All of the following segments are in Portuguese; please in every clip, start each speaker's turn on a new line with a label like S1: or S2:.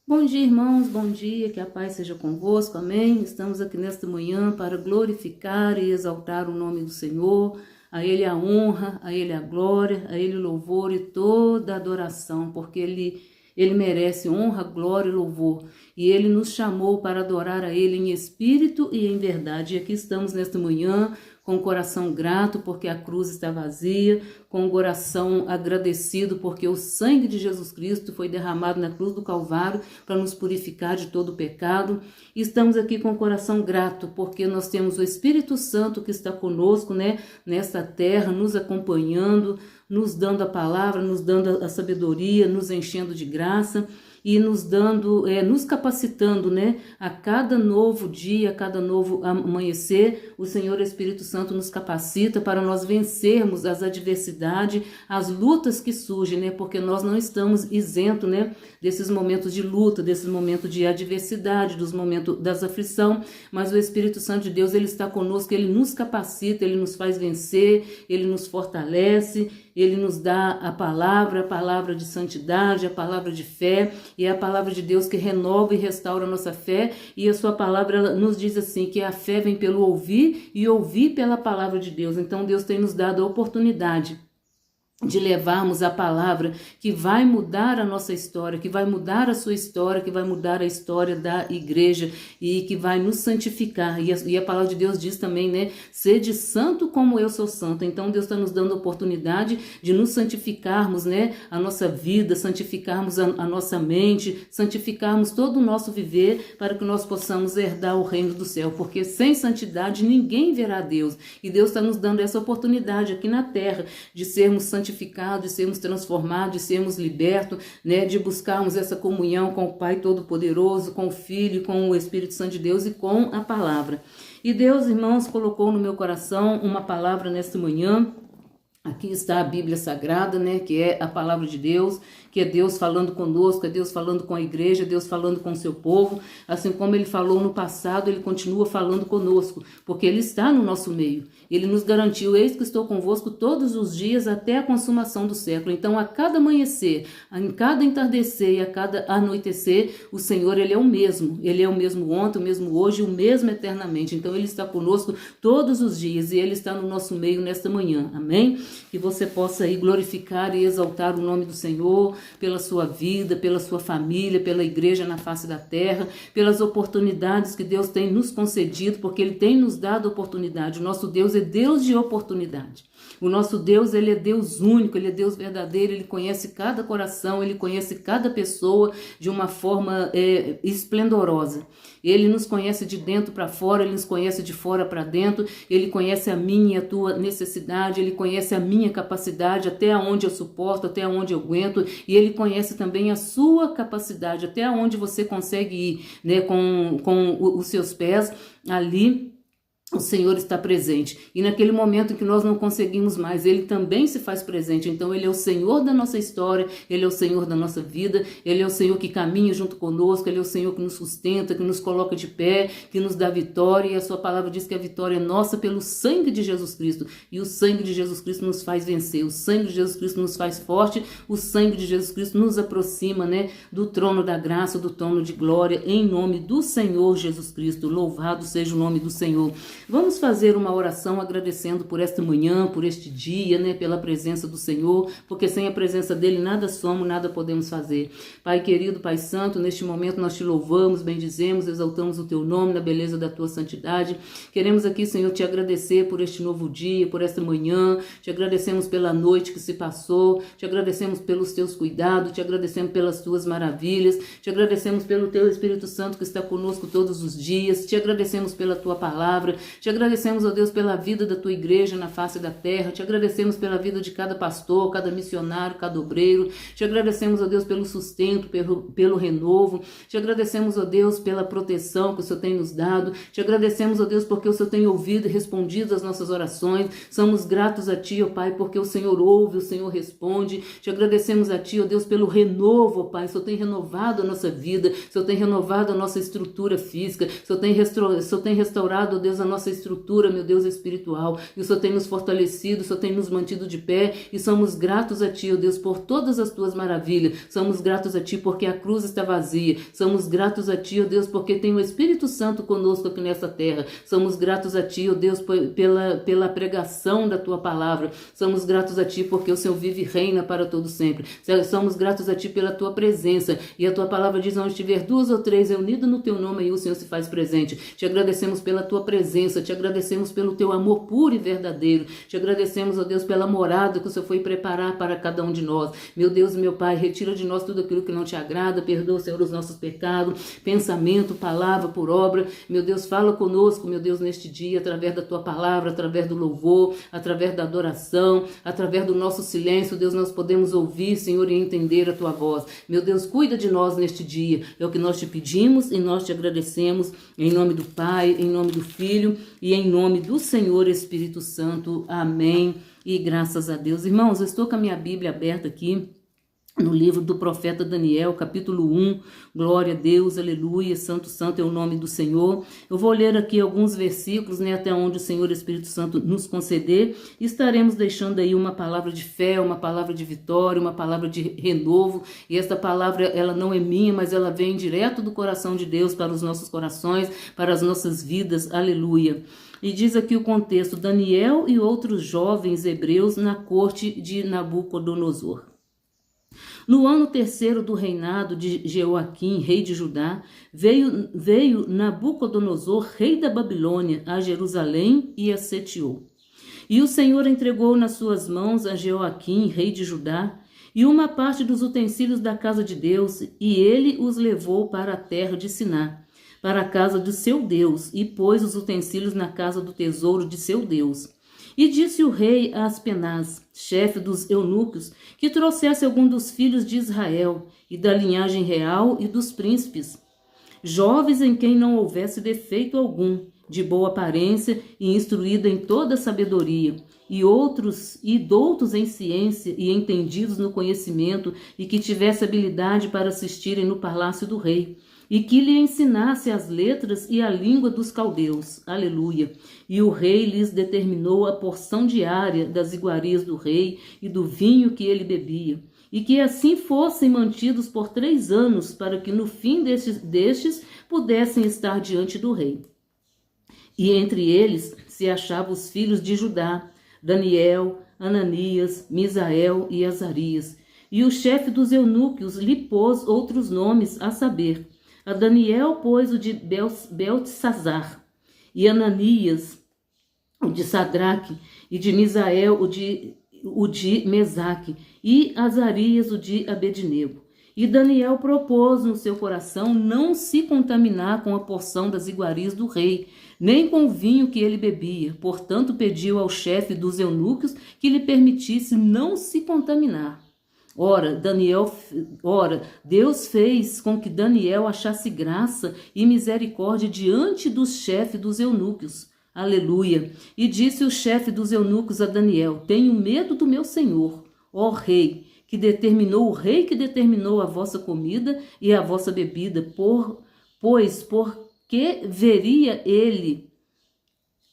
S1: Bom dia, irmãos, bom dia, que a paz seja convosco, amém? Estamos aqui nesta manhã para glorificar e exaltar o nome do Senhor, a Ele a honra, a Ele a glória, a Ele o louvor e toda a adoração, porque Ele merece honra, glória e louvor, e Ele nos chamou para adorar a Ele em espírito e em verdade, e aqui estamos nesta manhã, com o coração grato porque a cruz está vazia, com o coração agradecido porque o sangue de Jesus Cristo foi derramado na cruz do Calvário para nos purificar de todo o pecado. E estamos aqui com o coração grato porque nós temos o Espírito Santo que está conosco, nesta terra, nos acompanhando, nos dando a palavra, nos dando a sabedoria, nos enchendo de graça e nos dando, nos capacitando, a cada novo dia, a cada novo amanhecer, o Senhor Espírito Santo nos capacita para nós vencermos as adversidades, as lutas que surgem, porque nós não estamos isentos, desses momentos de luta, desses momentos de adversidade, dos momentos das aflição, mas o Espírito Santo de Deus, ele está conosco, ele nos capacita, ele nos faz vencer, ele nos fortalece, ele nos dá a palavra de santidade, a palavra de fé, e é a palavra de Deus que renova e restaura a nossa fé, e a sua palavra ela nos diz assim, que a fé vem pelo ouvir e ouvir pela palavra de Deus. Então Deus tem nos dado a oportunidade de levarmos a palavra que vai mudar a nossa história, que vai mudar a sua história, que vai mudar a história da igreja e que vai nos santificar. E a palavra de Deus diz também, sede santo como eu sou santo. Então Deus está nos dando a oportunidade de nos santificarmos, a nossa vida, santificarmos a nossa mente, santificarmos todo o nosso viver para que nós possamos herdar o reino do céu, porque sem santidade ninguém verá Deus. E Deus está nos dando essa oportunidade aqui na terra de sermos santificados, de sermos transformados, de sermos libertos, de buscarmos essa comunhão com o Pai Todo-Poderoso, com o Filho, com o Espírito Santo de Deus e com a palavra. E Deus, irmãos, colocou no meu coração uma palavra nesta manhã. Aqui está a Bíblia Sagrada, que é a palavra de Deus, que é Deus falando conosco, é Deus falando com a igreja, Deus falando com o seu povo. Assim como Ele falou no passado, Ele continua falando conosco, porque Ele está no nosso meio. Ele nos garantiu, eis que estou convosco todos os dias até a consumação do século. Então, a cada amanhecer, em cada entardecer e a cada anoitecer, o Senhor, Ele é o mesmo. Ele é o mesmo ontem, o mesmo hoje, o mesmo eternamente. Então, Ele está conosco todos os dias e Ele está no nosso meio nesta manhã. Amém? Que você possa aí glorificar e exaltar o nome do Senhor pela sua vida, pela sua família, pela igreja na face da terra, pelas oportunidades que Deus tem nos concedido, porque Ele tem nos dado oportunidade. O nosso Deus é Deus de oportunidade. O nosso Deus, Ele é Deus único, Ele é Deus verdadeiro, Ele conhece cada coração, Ele conhece cada pessoa de uma forma esplendorosa. Ele nos conhece de dentro para fora, Ele nos conhece de fora para dentro, Ele conhece a minha e a tua necessidade, Ele conhece a minha capacidade, até onde eu suporto, até onde eu aguento, e Ele conhece também a sua capacidade, até onde você consegue ir, com os seus pés ali. O Senhor está presente. E naquele momento em que nós não conseguimos mais, Ele também se faz presente. Então Ele é o Senhor da nossa história, Ele é o Senhor da nossa vida, Ele é o Senhor que caminha junto conosco, Ele é o Senhor que nos sustenta, que nos coloca de pé, que nos dá vitória. E a sua palavra diz que a vitória é nossa pelo sangue de Jesus Cristo. E o sangue de Jesus Cristo nos faz vencer, o sangue de Jesus Cristo nos faz forte, o sangue de Jesus Cristo nos aproxima, do trono da graça, do trono de glória, em nome do Senhor Jesus Cristo. Louvado seja o nome do Senhor. Vamos fazer uma oração agradecendo por esta manhã, por este dia, pela presença do Senhor, porque sem a presença dEle nada somos, nada podemos fazer. Pai querido, Pai santo, neste momento nós te louvamos, bendizemos, exaltamos o teu nome na beleza da tua santidade. Queremos aqui, Senhor, te agradecer por este novo dia, por esta manhã, te agradecemos pela noite que se passou, te agradecemos pelos teus cuidados, te agradecemos pelas tuas maravilhas, te agradecemos pelo teu Espírito Santo que está conosco todos os dias, te agradecemos pela tua palavra, te agradecemos, ó Deus, pela vida da tua igreja na face da terra. Te agradecemos pela vida de cada pastor, cada missionário, cada obreiro. Te agradecemos, ó Deus, pelo sustento, pelo renovo. Te agradecemos, ó Deus, pela proteção que o Senhor tem nos dado. Te agradecemos, ó Deus, porque o Senhor tem ouvido e respondido as nossas orações. Somos gratos a Ti, ó Pai, porque o Senhor ouve, o Senhor responde. Te agradecemos a Ti, ó Deus, pelo renovo, ó Pai. O Senhor tem renovado a nossa vida. O Senhor tem renovado a nossa estrutura física. O Senhor tem restaurado, ó Deus, a nossa estrutura, meu Deus, espiritual. E o Senhor tem nos fortalecido, o Senhor tem nos mantido de pé e somos gratos a Ti, ó Deus, por todas as Tuas maravilhas. Somos gratos a Ti porque a cruz está vazia. Somos gratos a Ti, ó Deus, porque tem o Espírito Santo conosco aqui nessa terra. Somos gratos a Ti, ó Deus, pela pregação da Tua palavra. Somos gratos a Ti porque o Senhor vive e reina para todo sempre. Somos gratos a Ti pela Tua presença. E a Tua palavra diz, onde tiver 2 ou 3 reunidos no Teu nome, aí o Senhor se faz presente. Te agradecemos pela Tua presença, Te agradecemos pelo Teu amor puro e verdadeiro. Te agradecemos, ó Deus, pela morada que o Senhor foi preparar para cada um de nós. Meu Deus e meu Pai, retira de nós tudo aquilo que não Te agrada, perdoa, Senhor, os nossos pecados, pensamento, palavra, por obra. Meu Deus, fala conosco, meu Deus, neste dia, através da Tua palavra, através do louvor, através da adoração, através do nosso silêncio, Deus, nós podemos ouvir, Senhor, e entender a Tua voz. Meu Deus, cuida de nós neste dia, é o que nós Te pedimos e nós Te agradecemos, em nome do Pai, em nome do Filho e em nome do Senhor Espírito Santo. Amém. E graças a Deus. Irmãos, eu estou com a minha Bíblia aberta aqui, no livro do profeta Daniel, capítulo 1, glória a Deus, aleluia, santo, santo é o nome do Senhor. Eu vou ler aqui alguns versículos, né, até onde o Senhor Espírito Santo nos conceder, e estaremos deixando aí uma palavra de fé, uma palavra de vitória, uma palavra de renovo, e esta palavra, ela não é minha, mas ela vem direto do coração de Deus para os nossos corações, para as nossas vidas, aleluia. E diz aqui o contexto, Daniel e outros jovens hebreus na corte de Nabucodonosor. No ano 3º do reinado de Jeoaquim, rei de Judá, veio Nabucodonosor, rei da Babilônia, a Jerusalém e a sitiou. E o Senhor entregou nas suas mãos a Jeoaquim, rei de Judá, e uma parte dos utensílios da casa de Deus, e ele os levou para a terra de Siná, para a casa de seu Deus, e pôs os utensílios na casa do tesouro de seu Deus. E disse o rei a Aspenaz, chefe dos eunucos, que trouxesse algum dos filhos de Israel, e da linhagem real e dos príncipes, jovens em quem não houvesse defeito algum, de boa aparência e instruído em toda sabedoria, e doutos em ciência e entendidos no conhecimento, e que tivesse habilidade para assistirem no palácio do rei, e que lhe ensinasse as letras e a língua dos caldeus. Aleluia. E o rei lhes determinou a porção diária das iguarias do rei e do vinho que ele bebia, e que assim fossem mantidos por 3 anos, para que no fim destes pudessem estar diante do rei. E entre eles se achavam os filhos de Judá, Daniel, Ananias, Misael e Azarias. E o chefe dos eunucos lhe pôs outros nomes, a saber, a Daniel pôs o de Beltesazar, e Ananias o de Sadraque, e de Misael o de Mesaque, e Azarias o de Abednego. E Daniel propôs no seu coração não se contaminar com a porção das iguarias do rei, nem com o vinho que ele bebia. Portanto, pediu ao chefe dos eunucos que lhe permitisse não se contaminar. Ora, Deus fez com que Daniel achasse graça e misericórdia diante dos chefes dos eunucos. Aleluia! E disse o chefe dos eunucos a Daniel, tenho medo do meu senhor, ó rei, o rei que determinou a vossa comida e a vossa bebida, pois porque veria ele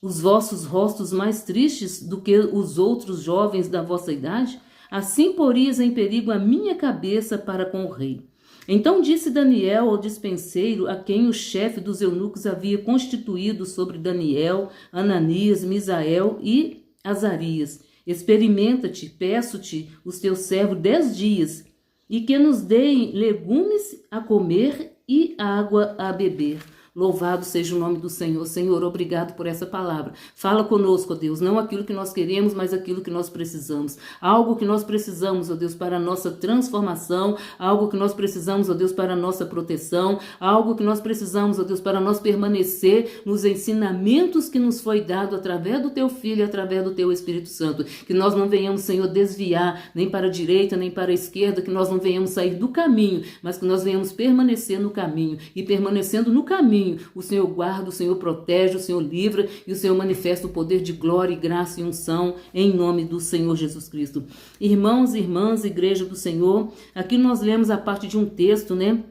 S1: os vossos rostos mais tristes do que os outros jovens da vossa idade? Assim porias em perigo a minha cabeça para com o rei. Então disse Daniel ao dispenseiro, a quem o chefe dos eunucos havia constituído sobre Daniel, Ananias, Misael e Azarias, experimenta-te, peço-te, os teus servos 10 dias, e que nos deem legumes a comer e água a beber. Louvado seja o nome do Senhor. Senhor, obrigado por essa palavra. Fala conosco, ó Deus, não aquilo que nós queremos, mas aquilo que nós precisamos. Algo que nós precisamos, ó Deus, para a nossa transformação, algo que nós precisamos, ó Deus, para a nossa proteção, algo que nós precisamos, ó Deus, para nós permanecer nos ensinamentos que nos foi dado através do Teu Filho e através do Teu Espírito Santo. Que nós não venhamos, Senhor, desviar nem para a direita, nem para a esquerda, que nós não venhamos sair do caminho, mas que nós venhamos permanecer no caminho. E permanecendo no caminho, o Senhor guarda, o Senhor protege, o Senhor livra e o Senhor manifesta o poder de glória, graça e unção em nome do Senhor Jesus Cristo. Irmãos e irmãs, igreja do Senhor, aqui nós lemos a parte de um texto, né?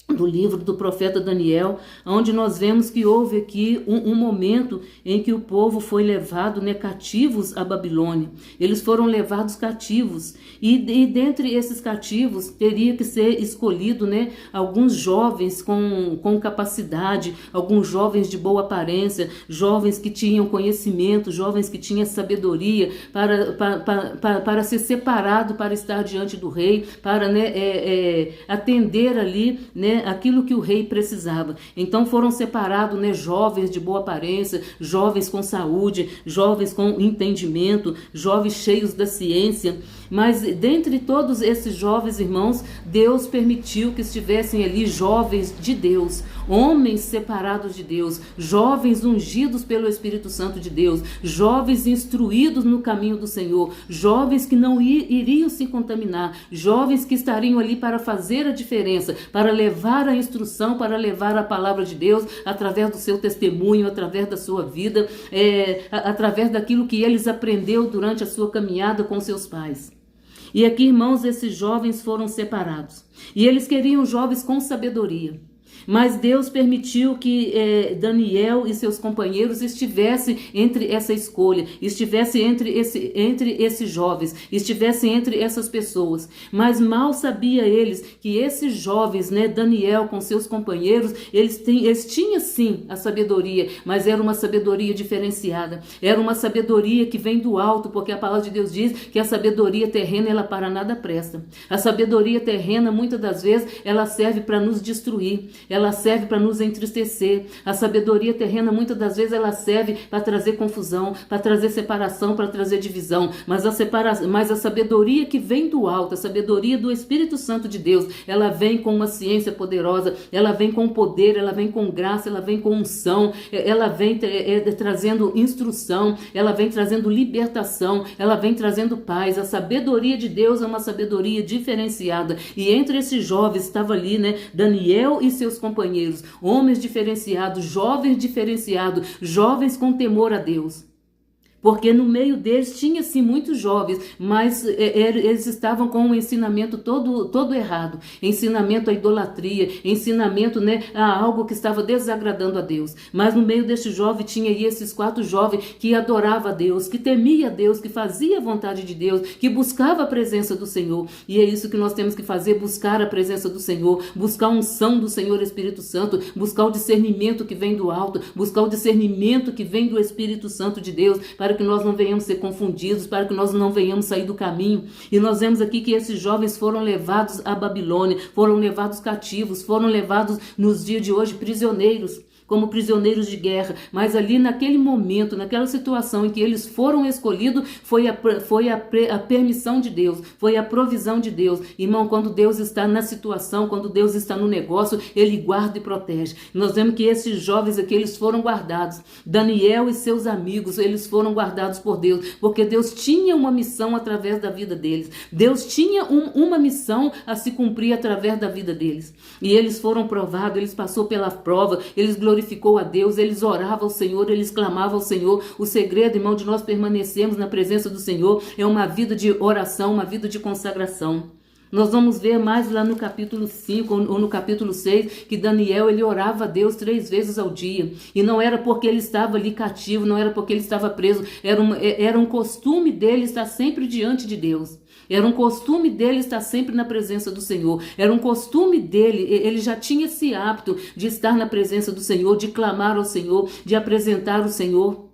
S1: do livro do profeta Daniel, onde nós vemos que houve aqui um momento em que o povo foi levado, né, cativos à Babilônia. Eles foram levados cativos e dentre esses cativos teria que ser escolhido, né, alguns jovens com capacidade, alguns jovens de boa aparência, jovens que tinham conhecimento, jovens que tinham sabedoria para ser separado para estar diante do rei, para, né, atender ali, né, aquilo que o rei precisava. Então foram separados, né, jovens de boa aparência, jovens com saúde, jovens com entendimento, jovens cheios da ciência. Mas dentre todos esses jovens irmãos, Deus permitiu que estivessem ali jovens de Deus, homens separados de Deus, jovens ungidos pelo Espírito Santo de Deus, jovens instruídos no caminho do Senhor, jovens que não iriam se contaminar, jovens que estariam ali para fazer a diferença, para levar a instrução, para levar a palavra de Deus através do seu testemunho, através da sua vida, através daquilo que eles aprenderam durante a sua caminhada com seus pais. E aqui, irmãos, esses jovens foram separados. E eles queriam jovens com sabedoria. Mas Deus permitiu que Daniel e seus companheiros estivessem entre essa escolha, estivessem entre esses jovens, estivessem entre essas pessoas. Mas mal sabia eles que esses jovens, né, Daniel com seus companheiros, eles tinham sim a sabedoria, mas era uma sabedoria diferenciada, era uma sabedoria que vem do alto, porque a palavra de Deus diz que a sabedoria terrena, ela para nada presta. A sabedoria terrena, muitas das vezes, ela serve para nos destruir, ela serve para nos entristecer. A sabedoria terrena, muitas das vezes, ela serve para trazer confusão, para trazer separação, para trazer divisão. Mas a sabedoria que vem do alto, a sabedoria do Espírito Santo de Deus, ela vem com uma ciência poderosa, ela vem com poder, ela vem com graça, ela vem com unção, ela vem trazendo instrução, ela vem trazendo libertação, ela vem trazendo paz. A sabedoria de Deus é uma sabedoria diferenciada. E entre esses jovens estava ali, né, Daniel e seus companheiros, homens diferenciados, jovens com temor a Deus. Porque no meio deles tinha sim muitos jovens, mas eles estavam com um ensinamento todo errado, ensinamento à idolatria, ensinamento, né, a algo que estava desagradando a Deus. Mas no meio deste jovem tinha aí esses 4 jovens que adoravam a Deus, que temia a Deus, que fazia a vontade de Deus, que buscava a presença do Senhor. E é isso que nós temos que fazer, buscar a presença do Senhor, buscar a unção do Senhor Espírito Santo, buscar o discernimento que vem do alto, buscar o discernimento que vem do Espírito Santo de Deus, para que nós não venhamos ser confundidos, para que nós não venhamos sair do caminho. E nós vemos aqui que esses jovens foram levados à Babilônia, foram levados cativos, foram levados nos dias de hoje prisioneiros, como prisioneiros de guerra. Mas ali naquele momento, naquela situação em que eles foram escolhidos, foi a permissão de Deus, foi a provisão de Deus. Irmão, quando Deus está na situação, quando Deus está no negócio, Ele guarda e protege. Nós vemos que esses jovens aqui, eles foram guardados. Daniel e seus amigos, eles foram guardados por Deus, porque Deus tinha uma missão através da vida deles. Deus tinha uma missão a se cumprir através da vida deles. E eles foram provados, eles passaram pela prova, eles glorificou a Deus, eles oravam ao Senhor, eles clamavam ao Senhor. O segredo, irmão, de nós permanecermos na presença do Senhor é uma vida de oração, uma vida de consagração. Nós vamos ver mais lá no capítulo 5 ou no capítulo 6 que Daniel, ele orava a Deus 3 vezes ao dia. E não era porque ele estava ali cativo, não era porque ele estava preso, era um costume dele estar sempre diante de Deus. Era um costume dele estar sempre na presença do Senhor. Era um costume dele, ele já tinha esse hábito de estar na presença do Senhor, de clamar ao Senhor, de apresentar o Senhor,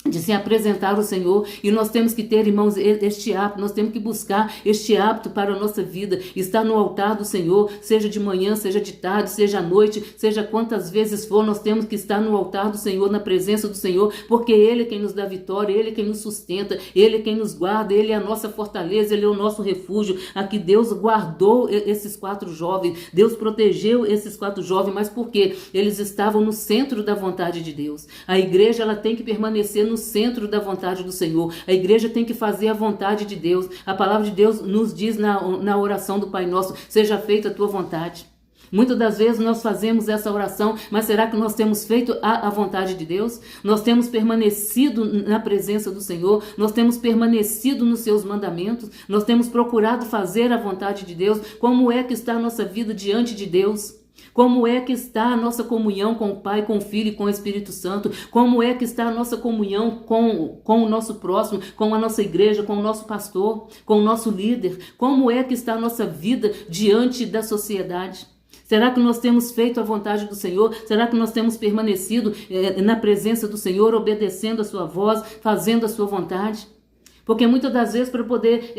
S1: de se apresentar ao Senhor. E nós temos que ter, irmãos, este hábito, nós temos que buscar este hábito para a nossa vida, estar no altar do Senhor, seja de manhã, seja de tarde, seja à noite, seja quantas vezes for, nós temos que estar no altar do Senhor, na presença do Senhor, porque Ele é quem nos dá vitória, Ele é quem nos sustenta, Ele é quem nos guarda, Ele é a nossa fortaleza, Ele é o nosso refúgio. Aqui Deus guardou esses 4 jovens, Deus protegeu esses 4 jovens, mas por quê? Eles estavam no centro da vontade de Deus. A igreja, ela tem que permanecer no centro da vontade do Senhor. A igreja tem que fazer a vontade de Deus. A palavra de Deus nos diz na oração do Pai Nosso: seja feita a tua vontade. Muitas das vezes nós fazemos essa oração, mas será que nós temos feito a vontade de Deus? Nós temos permanecido na presença do Senhor? Nós temos permanecido nos seus mandamentos? Nós temos procurado fazer a vontade de Deus? Como é que está a nossa vida diante de Deus? Como é que está a nossa comunhão com o Pai, com o Filho e com o Espírito Santo? Como é que está a nossa comunhão com o nosso próximo, com a nossa igreja, com o nosso pastor, com o nosso líder? Como é que está a nossa vida diante da sociedade? Será que nós temos feito a vontade do Senhor? Será que nós temos permanecido na presença do Senhor, obedecendo a sua voz, fazendo a sua vontade? Porque muitas das vezes, para poder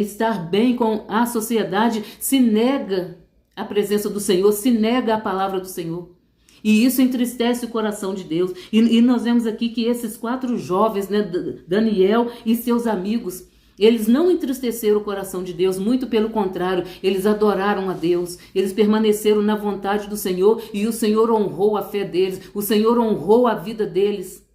S1: estar bem com a sociedade, se nega a presença do Senhor, se nega a palavra do Senhor. E isso entristece o coração de Deus. E nós vemos aqui que esses 4 jovens, né, Daniel e seus amigos, eles não entristeceram o coração de Deus, muito pelo contrário, eles adoraram a Deus, eles permaneceram na vontade do Senhor e o Senhor honrou a fé deles, o Senhor honrou a vida deles.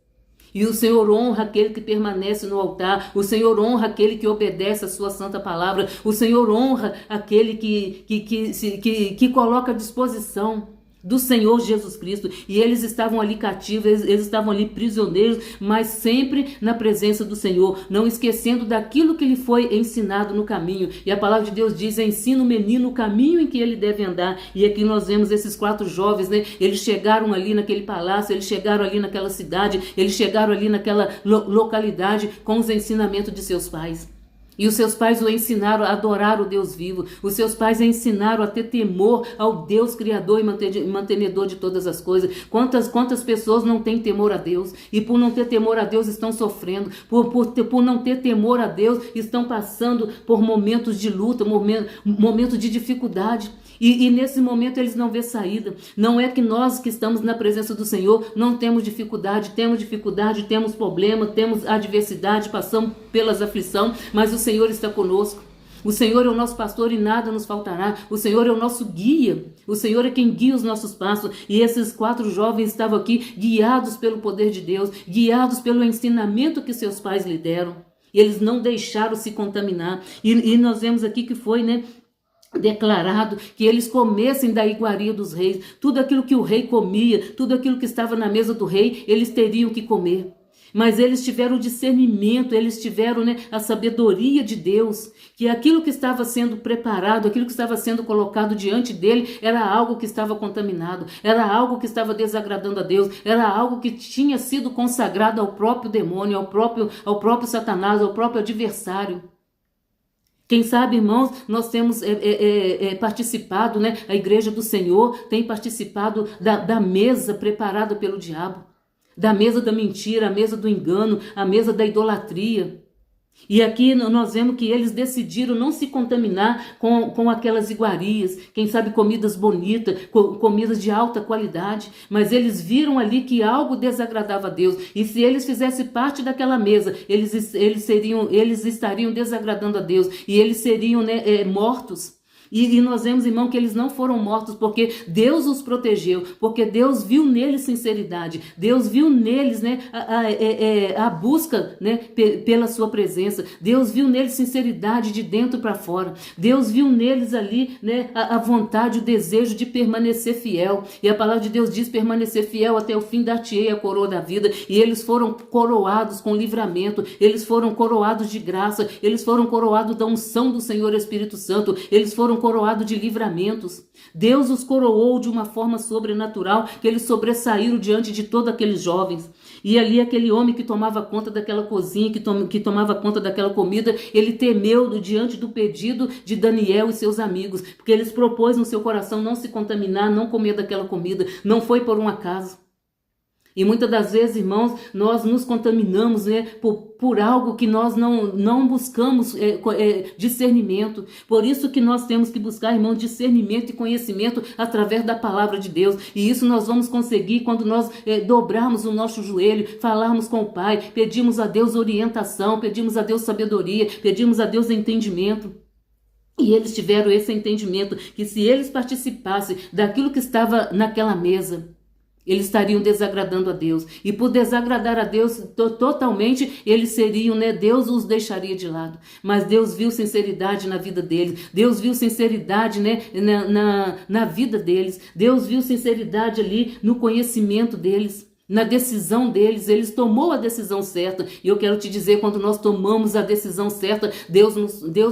S1: E o Senhor honra aquele que permanece no altar, o Senhor honra aquele que obedece a sua santa palavra, o Senhor honra aquele que coloca à disposição do Senhor Jesus Cristo. E eles estavam ali cativos, eles estavam ali prisioneiros, mas sempre na presença do Senhor, não esquecendo daquilo que lhe foi ensinado no caminho. E a palavra de Deus diz: ensina o menino o caminho em que ele deve andar. E aqui nós vemos esses 4 jovens, né? Eles chegaram ali naquele palácio, eles chegaram ali naquela cidade, eles chegaram ali naquela localidade com os ensinamentos de seus pais. E os seus pais o ensinaram a adorar o Deus vivo. Os seus pais o ensinaram a ter temor ao Deus Criador e mantenedor de todas as coisas. Quantas pessoas não têm temor a Deus? E por não ter temor a Deus estão sofrendo. Por não ter temor a Deus estão passando por momentos de luta, momentos de dificuldade. E nesse momento eles não vê saída. Não é que nós que estamos na presença do Senhor não temos dificuldade, temos problema, temos adversidade, passamos pelas aflições, mas o Senhor está conosco. O Senhor é o nosso pastor e nada nos faltará. O Senhor é o nosso guia. O Senhor é quem guia os nossos passos. E esses 4 jovens estavam aqui guiados pelo poder de Deus, guiados pelo ensinamento que seus pais lhe deram. E eles não deixaram se contaminar. E nós vemos aqui que foi, né, declarado que eles comessem da iguaria dos reis. Tudo aquilo que o rei comia, tudo aquilo que estava na mesa do rei, eles teriam que comer. Mas eles tiveram o discernimento, eles tiveram, né, a sabedoria de Deus, que aquilo que estava sendo preparado, aquilo que estava sendo colocado diante dele, era algo que estava contaminado, era algo que estava desagradando a Deus, era algo que tinha sido consagrado ao próprio demônio, ao próprio Satanás, ao próprio adversário. Quem sabe, irmãos, nós temos participado, né? A igreja do Senhor tem participado da mesa preparada pelo diabo, da mesa da mentira, a mesa do engano, a mesa da idolatria. E aqui nós vemos que eles decidiram não se contaminar com aquelas iguarias, quem sabe comidas bonitas, comidas de alta qualidade, mas eles viram ali que algo desagradava a Deus, e se eles fizessem parte daquela mesa, eles estariam desagradando a Deus, e eles seriam, né, mortos. E nós vemos, irmão, que eles não foram mortos porque Deus os protegeu, porque Deus viu neles sinceridade, Deus viu neles, né, a busca, né, pela sua presença, Deus viu neles sinceridade de dentro para fora, Deus viu neles ali, né, a vontade, o desejo de permanecer fiel. E a palavra de Deus diz: permanecer fiel até o fim, dar-te-ei a coroa da vida. E eles foram coroados com livramento, eles foram coroados de graça, eles foram coroados da unção do Senhor Espírito Santo, eles foram coroados de livramentos. Deus os coroou de uma forma sobrenatural, que eles sobressaíram diante de todos aqueles jovens. E ali aquele homem que tomava conta daquela cozinha, que tomava conta daquela comida, ele temeu diante do pedido de Daniel e seus amigos, porque eles propôs no seu coração não se contaminar, não comer daquela comida. Não foi por um acaso. E muitas das vezes, irmãos, nós nos contaminamos, né, por algo que nós não buscamos discernimento. Por isso que nós temos que buscar, irmãos, discernimento e conhecimento através da palavra de Deus. E isso nós vamos conseguir quando nós dobrarmos o nosso joelho, falarmos com o Pai, pedimos a Deus orientação, pedimos a Deus sabedoria, pedimos a Deus entendimento. E eles tiveram esse entendimento, que se eles participassem daquilo que estava naquela mesa, eles estariam desagradando a Deus. E por desagradar a Deus totalmente, eles seriam, né? Deus os deixaria de lado. Mas Deus viu sinceridade na vida deles. Deus viu sinceridade, né, na vida deles. Deus viu sinceridade ali no conhecimento deles, na decisão deles. Eles tomou a decisão certa. E eu quero te dizer, quando nós tomamos a decisão certa, Deus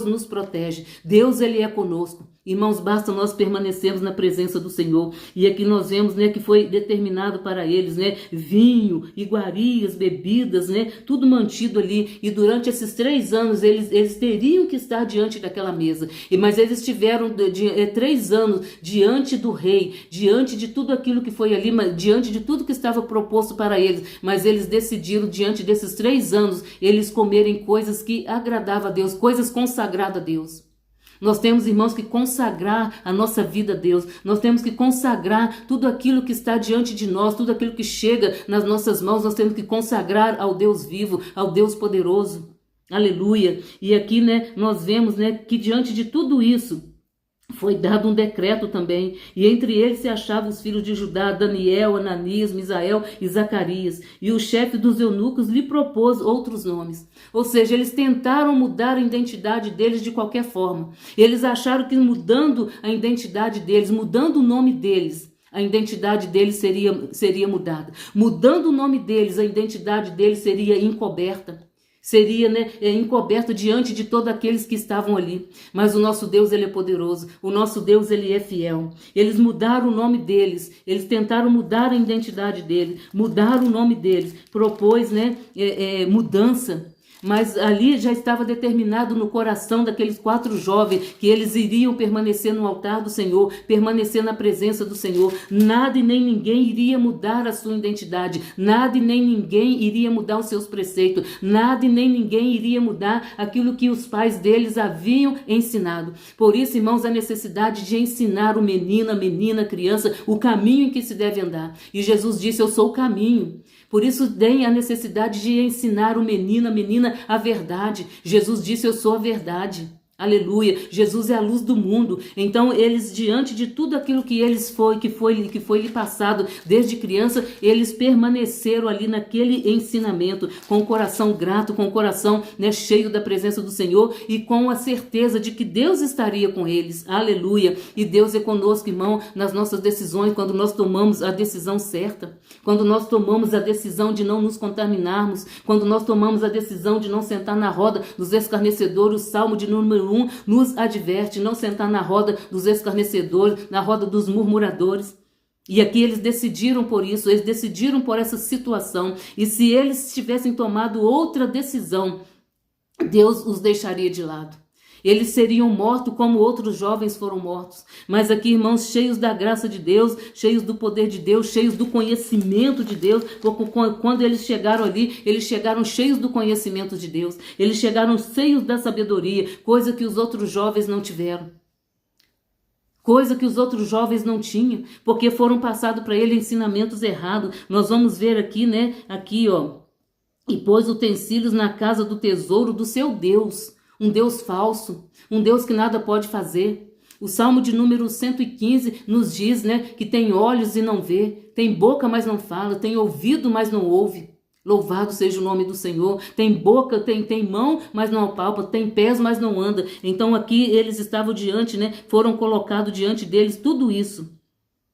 S1: nos protege. Deus, ele é conosco. Irmãos, basta nós permanecermos na presença do Senhor. E aqui nós vemos, né, que foi determinado para eles, né, vinho, iguarias, bebidas, né, tudo mantido ali. E durante esses 3 anos eles teriam que estar diante daquela mesa. Mas eles tiveram 3 anos diante do rei, diante de tudo aquilo que foi ali, diante de tudo que estava proposto para eles. Mas eles decidiram, diante desses 3 anos, eles comerem coisas que agradavam a Deus, coisas consagradas a Deus. Nós temos, irmãos, que consagrar a nossa vida a Deus. Nós temos que consagrar tudo aquilo que está diante de nós, tudo aquilo que chega nas nossas mãos. Nós temos que consagrar ao Deus vivo, ao Deus poderoso. Aleluia. E aqui, né, nós vemos, né, que diante de tudo isso, foi dado um decreto também, e entre eles se achavam os filhos de Judá, Daniel, Ananias, Misael e Zacarias. E o chefe dos eunucos lhe propôs outros nomes. Ou seja, eles tentaram mudar a identidade deles de qualquer forma. Eles acharam que mudando a identidade deles, mudando o nome deles, a identidade deles seria mudada. Mudando o nome deles, a identidade deles seria encoberta. Seria, né, encoberto diante de todos aqueles que estavam ali. Mas o nosso Deus, ele é poderoso. O nosso Deus, ele é fiel. Eles mudaram o nome deles. Eles tentaram mudar a identidade deles. Mudaram o nome deles. Propôs, né, mudança. Mas ali já estava determinado no coração daqueles 4 jovens que eles iriam permanecer no altar do Senhor, permanecer na presença do Senhor. Nada e nem ninguém iria mudar a sua identidade. Nada e nem ninguém iria mudar os seus preceitos. Nada e nem ninguém iria mudar aquilo que os pais deles haviam ensinado. Por isso, irmãos, a necessidade de ensinar o menino, a menina, a criança, o caminho em que se deve andar. E Jesus disse, eu sou o caminho. Por isso tem a necessidade de ensinar o menino, a menina, a verdade. Jesus disse, eu sou a verdade. Aleluia. Jesus é a luz do mundo. Então eles, diante de tudo aquilo que foi lhe passado desde criança, eles permaneceram ali naquele ensinamento, com o coração grato, com o coração, né, cheio da presença do Senhor e com a certeza de que Deus estaria com eles. Aleluia. E Deus é conosco, irmão, nas nossas decisões, quando nós tomamos a decisão certa, quando nós tomamos a decisão de não nos contaminarmos, quando nós tomamos a decisão de não sentar na roda dos escarnecedores. O Salmo de número 1 nos adverte, não sentar na roda dos escarnecedores, na roda dos murmuradores. E aqui eles decidiram por isso, eles decidiram por essa situação. E se eles tivessem tomado outra decisão, Deus os deixaria de lado. Eles seriam mortos como outros jovens foram mortos. Mas aqui, irmãos, cheios da graça de Deus, cheios do poder de Deus, cheios do conhecimento de Deus. Quando eles chegaram ali, eles chegaram cheios do conhecimento de Deus. Eles chegaram cheios da sabedoria, coisa que os outros jovens não tiveram. Coisa que os outros jovens não tinham, porque foram passados para ele ensinamentos errados. Nós vamos ver aqui, né? Aqui, ó. E pôs utensílios na casa do tesouro do seu Deus. Um Deus falso, um Deus que nada pode fazer. O Salmo de número 115 nos diz, né, que tem olhos e não vê, tem boca, mas não fala, tem ouvido, mas não ouve. Louvado seja o nome do Senhor. Tem boca, tem mão, mas não apalpa, tem pés, mas não anda. Então aqui eles estavam diante, né, foram colocados diante deles tudo isso.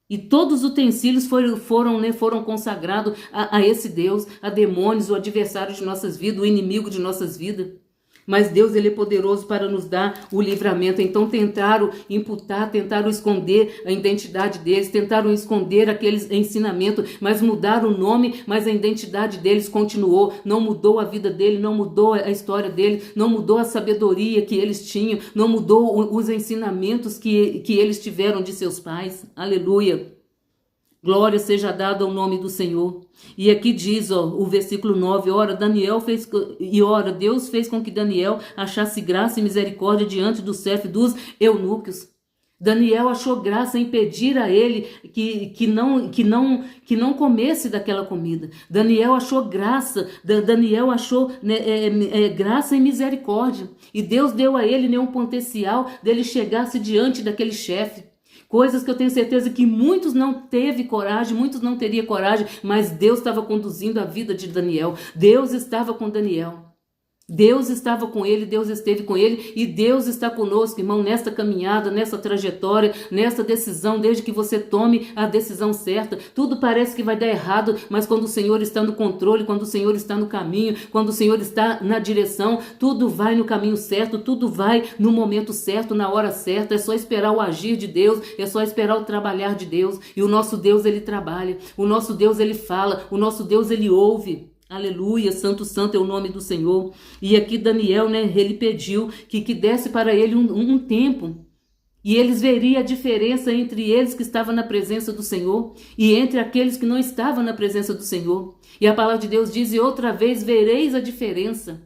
S1: E todos os utensílios foram consagrados a esse Deus, a demônios, o adversário de nossas vidas, o inimigo de nossas vidas. Mas Deus, ele é poderoso para nos dar o livramento. Então tentaram imputar, tentaram esconder a identidade deles, tentaram esconder aqueles ensinamentos, mas mudaram o nome, mas a identidade deles continuou. Não mudou a vida dele, não mudou a história dele, não mudou a sabedoria que eles tinham, não mudou os ensinamentos que eles tiveram de seus pais. Aleluia. Glória seja dada ao nome do Senhor. E aqui diz, ó, o versículo 9, Deus fez com que Daniel achasse graça e misericórdia diante do chefe dos eunucos. Daniel achou graça em pedir a ele que não comesse daquela comida. Daniel achou graça, graça e misericórdia. E Deus deu a ele, né, um potencial dele chegar-se diante daquele chefe. Coisas que eu tenho certeza que muitos não teve coragem, muitos não teriam coragem, mas Deus estava conduzindo a vida de Daniel. Deus estava com Daniel. Deus estava com ele, Deus esteve com ele e Deus está conosco, irmão, nesta caminhada, nessa trajetória, nessa decisão, desde que você tome a decisão certa. Tudo parece que vai dar errado, mas quando o Senhor está no controle, quando o Senhor está no caminho, quando o Senhor está na direção, tudo vai no caminho certo, tudo vai no momento certo, na hora certa. É só esperar o agir de Deus, é só esperar o trabalhar de Deus. E o nosso Deus, ele trabalha, o nosso Deus, ele fala, o nosso Deus, ele ouve. Aleluia, santo, santo é o nome do Senhor. E aqui Daniel, ele pediu que desse para ele um tempo. E eles veriam a diferença entre eles que estavam na presença do Senhor e entre aqueles que não estavam na presença do Senhor. E a palavra de Deus diz, e outra vez vereis a diferença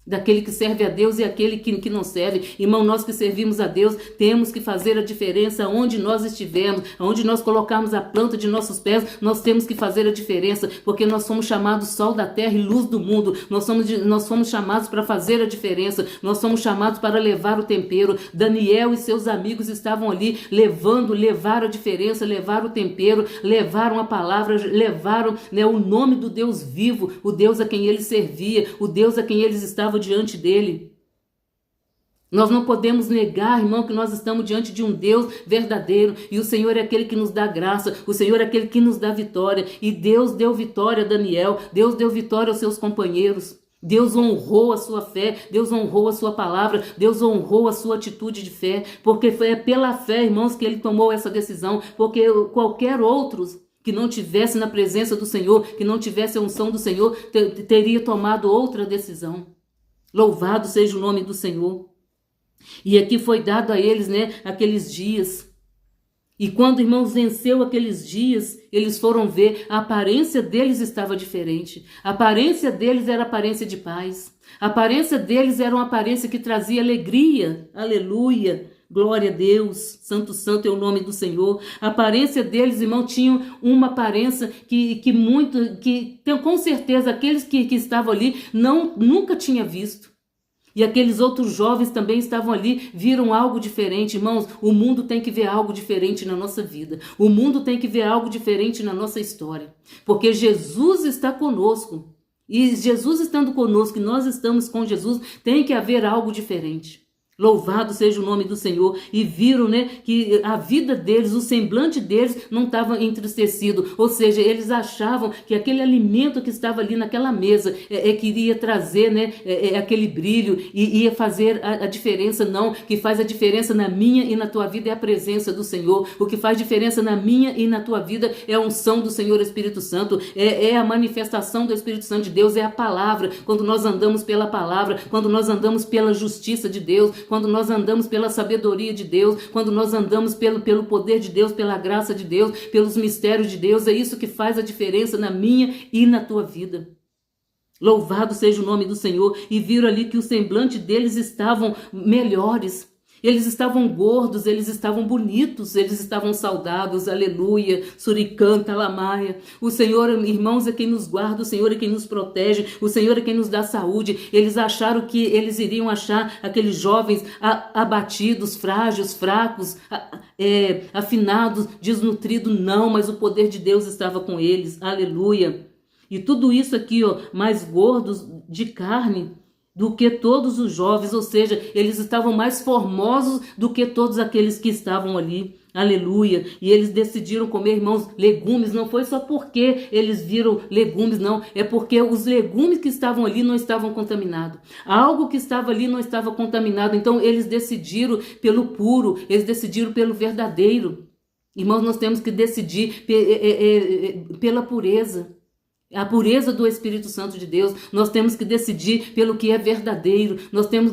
S1: daquele que serve a Deus e aquele que não serve. Irmão, nós que servimos a Deus, temos que fazer a diferença onde nós estivermos, onde nós colocarmos a planta de nossos pés, nós temos que fazer a diferença, porque nós somos chamados sol da terra e luz do mundo. Nós somos chamados para fazer a diferença, nós somos chamados para levar o tempero. Daniel e seus amigos estavam ali levaram a diferença, levaram o tempero, levaram a palavra, levaram o nome do Deus vivo, o Deus a quem ele servia, o Deus a quem eles estavam diante dele. Nós não podemos negar, irmão, que nós estamos diante de um Deus verdadeiro e o Senhor é aquele que nos dá graça, o Senhor é aquele que nos dá vitória e Deus deu vitória a Daniel, Deus deu vitória aos seus companheiros. Deus honrou a sua fé, Deus honrou a sua palavra, Deus honrou a sua atitude de fé, porque foi pela fé, irmãos, que ele tomou essa decisão, porque qualquer outros que não tivesse na presença do Senhor, que não tivesse a unção do Senhor, teria tomado outra decisão. Louvado seja o nome do Senhor. E aqui foi dado a eles, aqueles dias. E quando, irmãos, venceu aqueles dias, eles foram ver, a aparência deles estava diferente. A aparência deles era aparência de paz. A aparência deles era uma aparência que trazia alegria. Aleluia. Glória a Deus, santo, santo é o nome do Senhor. A aparência deles, irmão, tinham uma aparência que com certeza aqueles que estavam ali nunca tinha visto. E aqueles outros jovens também estavam ali, viram algo diferente. Irmãos, o mundo tem que ver algo diferente na nossa vida. O mundo tem que ver algo diferente na nossa história. Porque Jesus está conosco. E Jesus estando conosco, e nós estamos com Jesus, tem que haver algo diferente. Louvado seja o nome do Senhor. E viram, que a vida deles, o semblante deles não estava entristecido. Ou seja, eles achavam que aquele alimento que estava ali naquela mesa que iria trazer, aquele brilho e ia fazer a diferença. Não, o que faz a diferença na minha e na tua vida é a presença do Senhor. O que faz diferença na minha e na tua vida é a unção do Senhor Espírito Santo. É a manifestação do Espírito Santo de Deus, é a palavra. Quando nós andamos pela palavra, quando nós andamos pela justiça de Deus, quando nós andamos pela sabedoria de Deus, quando nós andamos pelo poder de Deus, pela graça de Deus, pelos mistérios de Deus, é isso que faz a diferença na minha e na tua vida. Louvado seja o nome do Senhor. E viram ali que o semblante deles estavam melhores. Eles estavam gordos, eles estavam bonitos, eles estavam saudáveis, aleluia, suricanta, lamaia. O Senhor, irmãos, é quem nos guarda, o Senhor é quem nos protege, o Senhor é quem nos dá saúde. Eles acharam que eles iriam achar aqueles jovens abatidos, frágeis, fracos, afinados, desnutridos, não, mas o poder de Deus estava com eles, aleluia. E tudo isso aqui, mais gordos de carne do que todos os jovens, ou seja, eles estavam mais formosos do que todos aqueles que estavam ali, aleluia. E eles decidiram comer, irmãos, legumes. Não foi só porque eles viram legumes, não, é porque os legumes que estavam ali não estavam contaminados, algo que estava ali não estava contaminado. Então eles decidiram pelo puro, eles decidiram pelo verdadeiro. Irmãos, nós temos que decidir pela pureza. A pureza do Espírito Santo de Deus. Nós temos que decidir pelo que é verdadeiro. Nós temos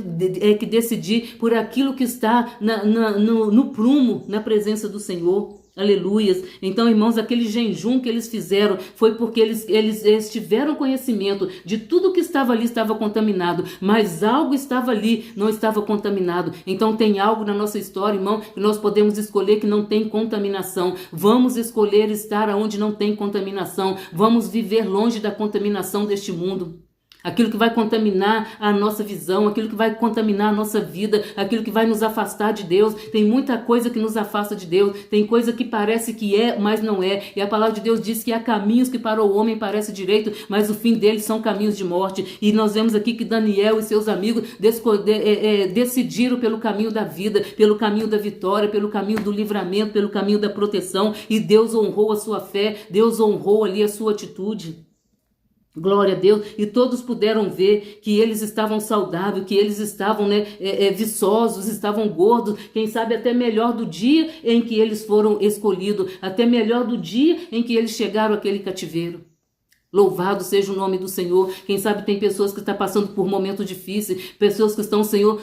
S1: que decidir por aquilo que está no prumo, na presença do Senhor. Aleluias. Então, irmãos, aquele jejum que eles fizeram foi porque eles tiveram conhecimento de tudo que estava ali estava contaminado, mas algo estava ali, não estava contaminado. Então tem algo na nossa história, irmão, que nós podemos escolher que não tem contaminação. Vamos escolher estar onde não tem contaminação. Vamos viver longe da contaminação deste mundo. aquilo que vai contaminar a nossa visão, aquilo que vai contaminar a nossa vida, aquilo que vai nos afastar de Deus. Tem muita coisa que nos afasta de Deus, tem coisa que parece que é, mas não é. E a palavra de Deus diz que há caminhos que para o homem parece direito, mas o fim deles são caminhos de morte. E nós vemos aqui que Daniel e seus amigos decidiram pelo caminho da vida, pelo caminho da vitória, pelo caminho do livramento, pelo caminho da proteção, e Deus honrou a sua fé, Deus honrou ali a sua atitude. Glória a Deus. E todos puderam ver que eles estavam saudáveis, que eles estavam viçosos, estavam gordos, quem sabe até melhor do dia em que eles foram escolhidos, até melhor do dia em que eles chegaram àquele cativeiro. Louvado seja o nome do Senhor. Quem sabe tem pessoas que estão passando por momentos difíceis, pessoas que estão, Senhor,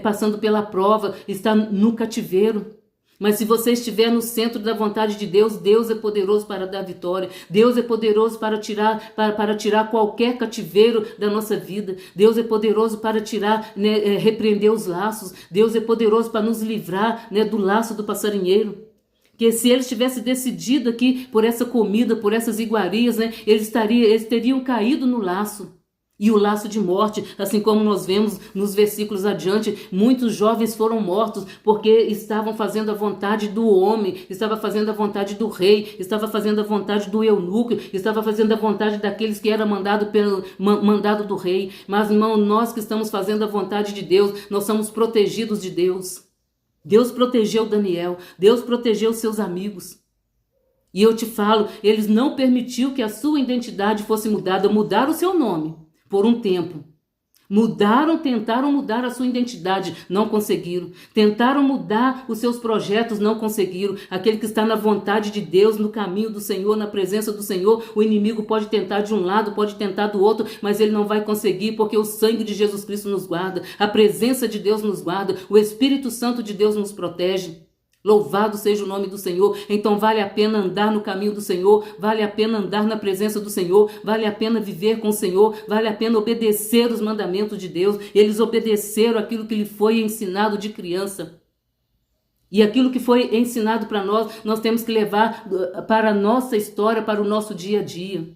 S1: passando pela prova, está no cativeiro. Mas se você estiver no centro da vontade de Deus, Deus é poderoso para dar vitória. Deus é poderoso para tirar qualquer cativeiro da nossa vida. Deus é poderoso para repreender os laços. Deus é poderoso para nos livrar do laço do passarinheiro. Que se eles tivessem decidido aqui por essa comida, por essas iguarias, eles teriam caído no laço. E o laço de morte, assim como nós vemos nos versículos adiante, muitos jovens foram mortos porque estavam fazendo a vontade do homem, estavam fazendo a vontade do rei, estavam fazendo a vontade do eunuco, estavam fazendo a vontade daqueles que era mandado do rei. Mas, irmão, nós que estamos fazendo a vontade de Deus, nós somos protegidos de Deus. Deus protegeu Daniel, Deus protegeu seus amigos. E eu te falo, eles não permitiu que a sua identidade fosse mudada, mudaram o seu nome por um tempo. Tentaram mudar a sua identidade, não conseguiram. Tentaram mudar os seus projetos, não conseguiram. Aquele que está na vontade de Deus, no caminho do Senhor, na presença do Senhor, o inimigo pode tentar de um lado, pode tentar do outro, mas ele não vai conseguir, porque o sangue de Jesus Cristo nos guarda, a presença de Deus nos guarda, o Espírito Santo de Deus nos protege. Louvado seja o nome do Senhor. Então vale a pena andar no caminho do Senhor, vale a pena andar na presença do Senhor, vale a pena viver com o Senhor, vale a pena obedecer os mandamentos de Deus. Eles obedeceram aquilo que lhe foi ensinado de criança. E aquilo que foi ensinado para nós temos que levar para a nossa história, para o nosso dia a dia,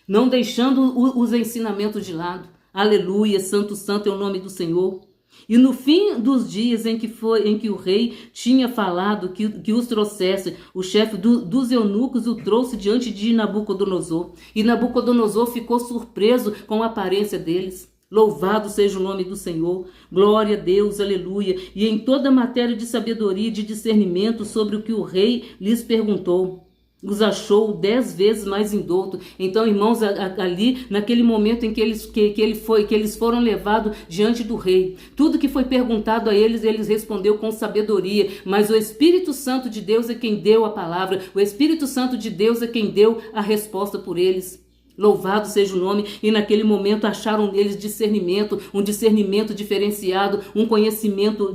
S1: não deixando os ensinamentos de lado. Aleluia, santo, santo é o nome do Senhor. E no fim dos dias em que o rei tinha falado que os trouxesse, o chefe dos eunucos o trouxe diante de Nabucodonosor. E Nabucodonosor ficou surpreso com a aparência deles. Louvado seja o nome do Senhor. Glória a Deus, aleluia. E em toda matéria de sabedoria e de discernimento sobre o que o rei lhes perguntou, os achou 10 vezes mais indouto. Então, irmãos, ali, naquele momento em que eles foram levados diante do rei, tudo que foi perguntado a eles respondeu com sabedoria, mas o Espírito Santo de Deus é quem deu a palavra, o Espírito Santo de Deus é quem deu a resposta por eles. Louvado seja o nome. E naquele momento acharam neles discernimento, um discernimento diferenciado, um conhecimento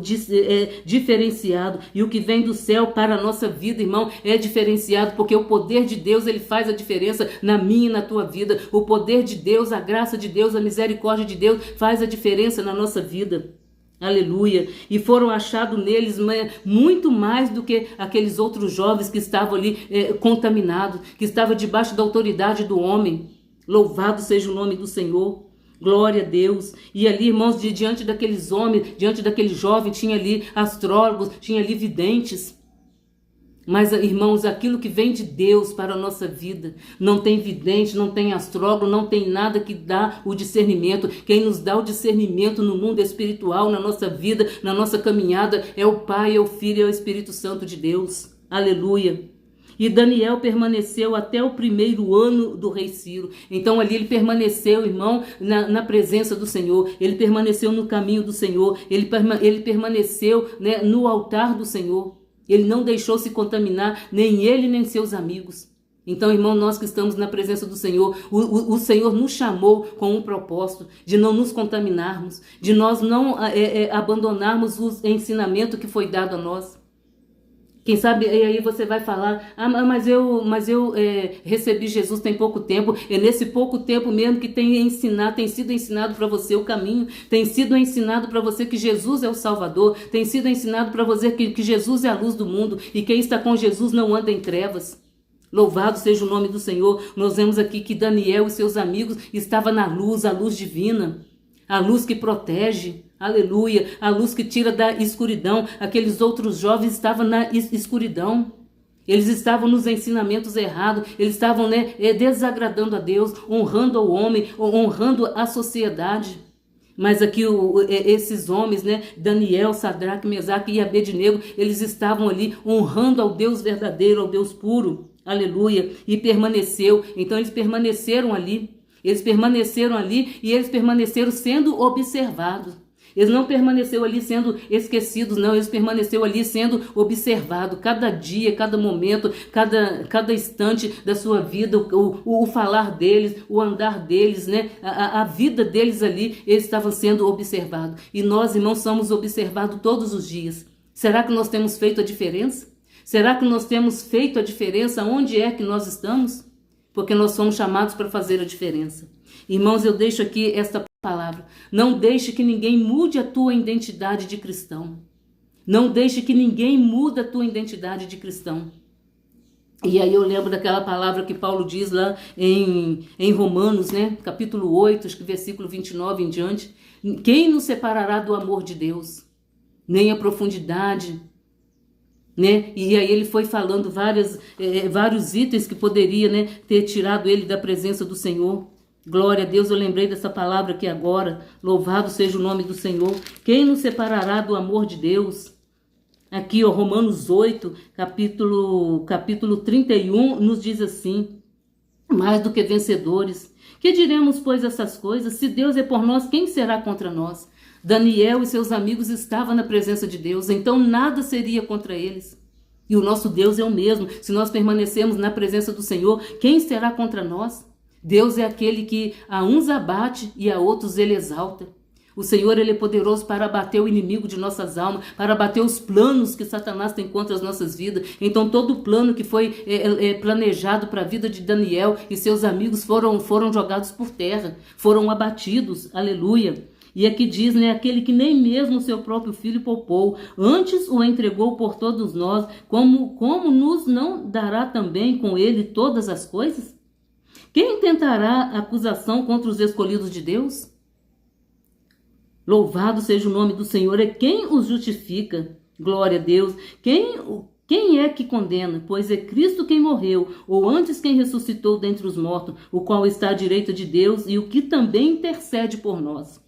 S1: diferenciado. E o que vem do céu para a nossa vida, irmão, é diferenciado, porque o poder de Deus, ele faz a diferença na minha e na tua vida. O poder de Deus, a graça de Deus, a misericórdia de Deus faz a diferença na nossa vida. Aleluia. E foram achados neles muito mais do que aqueles outros jovens que estavam ali contaminados, que estavam debaixo da autoridade do homem. Louvado seja o nome do Senhor. Glória a Deus. E ali, irmãos, diante daqueles homens, diante daquele jovem, tinha ali astrólogos, tinha ali videntes. Mas, irmãos, aquilo que vem de Deus para a nossa vida, não tem vidente, não tem astrólogo, não tem nada que dá o discernimento. Quem nos dá o discernimento no mundo espiritual, na nossa vida, na nossa caminhada, é o Pai, é o Filho, é o Espírito Santo de Deus. Aleluia. E Daniel permaneceu até o 1º ano do rei Ciro. Então ali ele permaneceu, irmão, na presença do Senhor. Ele permaneceu no caminho do Senhor. Ele permaneceu, no altar do Senhor. Ele não deixou se contaminar, nem ele, nem seus amigos. Então, irmão, nós que estamos na presença do Senhor, o Senhor nos chamou com um propósito de não nos contaminarmos, de nós não abandonarmos o ensinamento que foi dado a nós. Quem sabe, e aí você vai falar, mas eu recebi Jesus tem pouco tempo. É nesse pouco tempo mesmo que tem sido ensinado para você o caminho, tem sido ensinado para você que Jesus é o Salvador, tem sido ensinado para você que Jesus é a luz do mundo, e quem está com Jesus não anda em trevas. Louvado seja o nome do Senhor. Nós vemos aqui que Daniel e seus amigos estavam na luz, a luz divina, a luz que protege, aleluia, a luz que tira da escuridão. Aqueles outros jovens estavam na escuridão. Eles estavam nos ensinamentos errados, eles estavam desagradando a Deus, honrando ao homem, honrando a sociedade. Mas aqui esses homens, Daniel, Sadraque, Mesaque e Abednego, eles estavam ali honrando ao Deus verdadeiro, ao Deus puro, aleluia, e permaneceu. Então eles permaneceram ali e eles permaneceram sendo observados. Eles não permaneceram ali sendo esquecidos, não. Eles permaneceram ali sendo observados. Cada dia, cada momento, cada instante da sua vida, o falar deles, o andar deles, a vida deles ali, eles estavam sendo observados. E nós, irmãos, somos observados todos os dias. Será que nós temos feito a diferença? Será que nós temos feito a diferença onde é que nós estamos? Porque nós somos chamados para fazer a diferença. Irmãos, eu deixo aqui esta palavra. Não deixe que ninguém mude a tua identidade de cristão. Não deixe que ninguém mude a tua identidade de cristão. E aí eu lembro daquela palavra que Paulo diz lá em Romanos, capítulo 8, acho que versículo 29 em diante. Quem nos separará do amor de Deus? Nem a profundidade, E aí ele foi falando vários itens que poderia, ter tirado ele da presença do Senhor. Glória a Deus, eu lembrei dessa palavra aqui agora. Louvado seja o nome do Senhor. Quem nos separará do amor de Deus? Aqui, Romanos 8, capítulo 31, nos diz assim: mais do que vencedores. Que diremos, pois, essas coisas? Se Deus é por nós, quem será contra nós? Daniel e seus amigos estavam na presença de Deus, então nada seria contra eles. E o nosso Deus é o mesmo. Se nós permanecermos na presença do Senhor, quem será contra nós? Deus é aquele que a uns abate e a outros ele exalta. O Senhor, ele é poderoso para abater o inimigo de nossas almas, para abater os planos que Satanás tem contra as nossas vidas. Então todo o plano que foi planejado para a vida de Daniel e seus amigos foram jogados por terra, foram abatidos, aleluia. E aqui diz, aquele que nem mesmo o seu próprio filho poupou, antes o entregou por todos nós, como nos não dará também com ele todas as coisas? Quem tentará acusação contra os escolhidos de Deus? Louvado seja o nome do Senhor, é quem os justifica. Glória a Deus. Quem é que condena? Pois é Cristo quem morreu, ou antes quem ressuscitou dentre os mortos, o qual está à direita de Deus e o que também intercede por nós.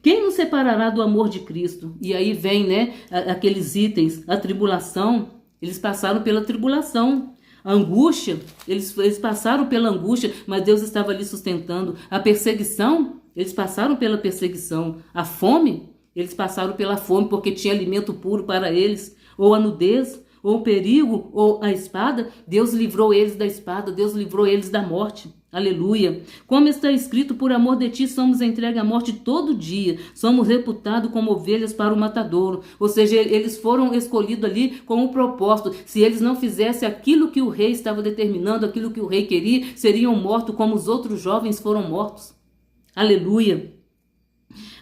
S1: Quem nos separará do amor de Cristo? E aí vem, aqueles itens, a tribulação, eles passaram pela tribulação. A angústia, eles passaram pela angústia, mas Deus estava ali sustentando. A perseguição, eles passaram pela perseguição. A fome, eles passaram pela fome porque tinha alimento puro para eles. Ou a nudez, ou o perigo, ou a espada, Deus livrou eles da espada, Deus livrou eles da morte. Aleluia. Como está escrito, por amor de ti somos entregues à morte todo dia, somos reputados como ovelhas para o matadouro. Ou seja, eles foram escolhidos ali com um propósito. Se eles não fizessem aquilo que o rei estava determinando, aquilo que o rei queria, seriam mortos como os outros jovens foram mortos. Aleluia.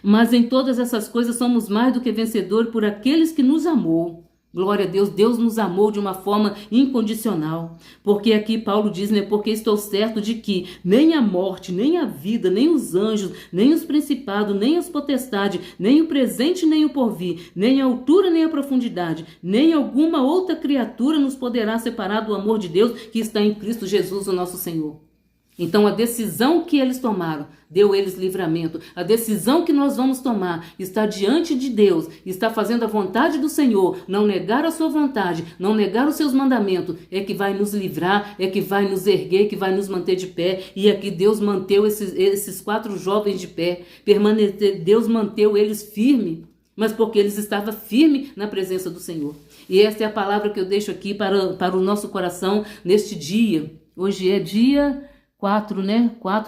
S1: Mas em todas essas coisas somos mais do que vencedores por aqueles que nos amou. Glória a Deus, Deus nos amou de uma forma incondicional. Porque aqui Paulo diz, porque estou certo de que nem a morte, nem a vida, nem os anjos, nem os principados, nem as potestades, nem o presente, nem o porvir, nem a altura, nem a profundidade, nem alguma outra criatura nos poderá separar do amor de Deus que está em Cristo Jesus, o nosso Senhor. Então a decisão que eles tomaram deu eles livramento. A decisão que nós vamos tomar está diante de Deus, está fazendo a vontade do Senhor, não negar a sua vontade, não negar os seus mandamentos, é que vai nos livrar, é que vai nos erguer, que vai nos manter de pé. E aqui Deus manteve esses 4 jovens de pé, Deus manteve eles firmes, mas porque eles estavam firmes na presença do Senhor. E essa é a palavra que eu deixo aqui para o nosso coração neste dia. Hoje é dia 4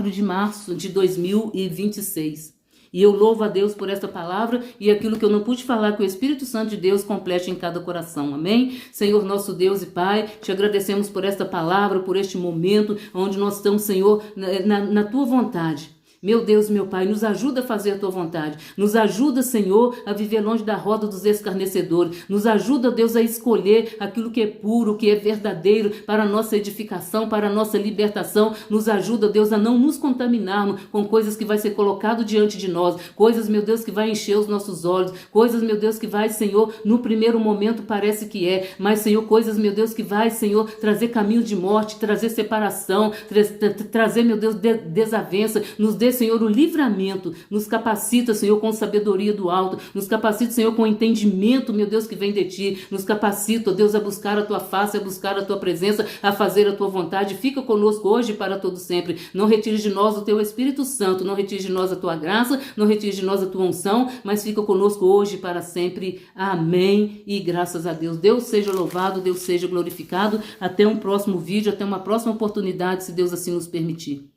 S1: de março de 2026. E eu louvo a Deus por esta palavra e aquilo que eu não pude falar, que o Espírito Santo de Deus complete em cada coração. Amém? Senhor, nosso Deus e Pai, te agradecemos por esta palavra, por este momento onde nós estamos, Senhor, na tua vontade. Meu Deus, meu Pai, nos ajuda a fazer a tua vontade. Nos ajuda, Senhor, a viver longe da roda dos escarnecedores. Nos ajuda, Deus, a escolher aquilo que é puro, que é verdadeiro para a nossa edificação, para a nossa libertação. Nos ajuda, Deus, a não nos contaminarmos com coisas que vai ser colocado diante de nós. Coisas, meu Deus, que vai encher os nossos olhos. Coisas, meu Deus, que vai, Senhor, no primeiro momento parece que é. Mas, Senhor, coisas, meu Deus, que vai, Senhor, trazer caminho de morte, trazer separação, trazer, meu Deus, desavença. Nos dê, Senhor, o livramento. Nos capacita, Senhor, com sabedoria do alto. Nos capacita, Senhor, com entendimento, meu Deus, que vem de Ti. Nos capacita, Deus, a buscar a Tua face, a buscar a Tua presença, a fazer a Tua vontade. Fica conosco hoje e para todo sempre. Não retire de nós o Teu Espírito Santo. Não retire de nós a Tua graça. Não retire de nós a Tua unção. Mas fica conosco hoje e para sempre. Amém. E graças a Deus. Deus seja louvado, Deus seja glorificado. Até um próximo vídeo, até uma próxima oportunidade, se Deus assim nos permitir.